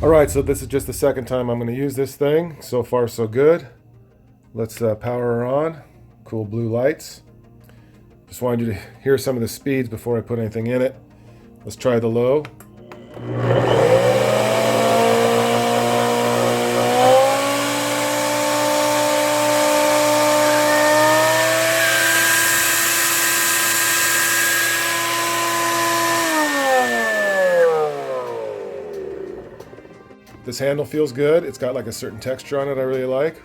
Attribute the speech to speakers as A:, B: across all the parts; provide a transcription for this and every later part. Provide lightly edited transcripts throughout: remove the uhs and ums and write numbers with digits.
A: Alright, so this is just the second time I'm going to use this thing. So far so good. Let's power her on. Cool blue lights. Just wanted you to hear some of the speeds before I put anything in it. Let's try the low. This handle feels good. It's got like a certain texture on it I really like.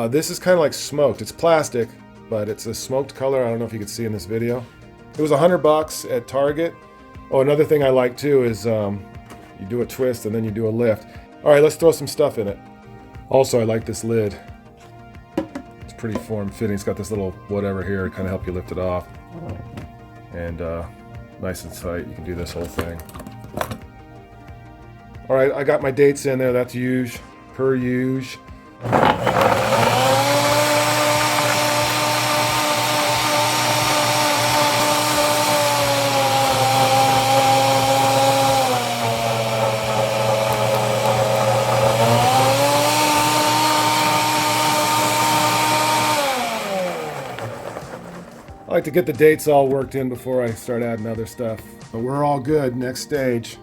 A: This is kind of like smoked. It's plastic, but it's a smoked color. I don't know if you can see in this video. It was $100 at Target. Oh, another thing I like too is you do a twist and then you do a lift. All right, let's throw some stuff in it. Also, I like this lid. It's pretty form-fitting. It's got this little whatever here to kind of help you lift it off. And nice and tight. You can do this whole thing. All right, I got my dates in there. That's huge, per usual. I like to get the dates all worked in before I start adding other stuff. But we're all good. Next stage.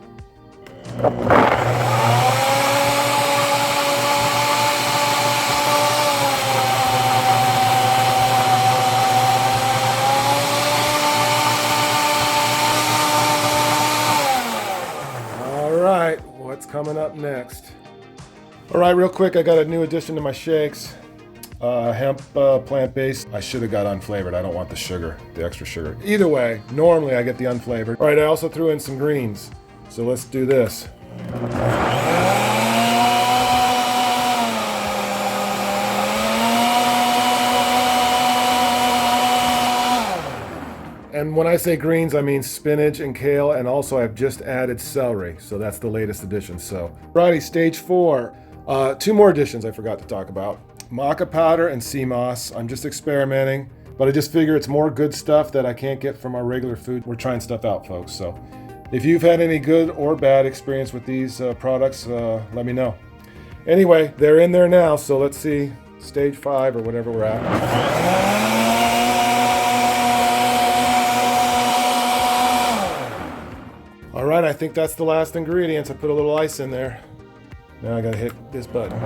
A: Alright, what's coming up next? Alright, real quick, I got a new addition to my shakes. Hemp plant-based. I should have got unflavored. I don't want the sugar, the extra sugar. Either way, normally I get the unflavored. Alright, I also threw in some greens. So let's do this. And when I say greens, I mean spinach and kale, and also I've just added celery. So that's the latest addition. So, righty, stage 4. Two more additions I forgot to talk about. Maca powder and sea moss. I'm just experimenting, but I just figure it's more good stuff that I can't get from our regular food. We're trying stuff out, folks. So if you've had any good or bad experience with these products, let me know. Anyway, they're in there now, so let's see stage 5 or whatever we're at. All right, I think that's the last ingredients. I put a little ice in there. Now I gotta hit this button.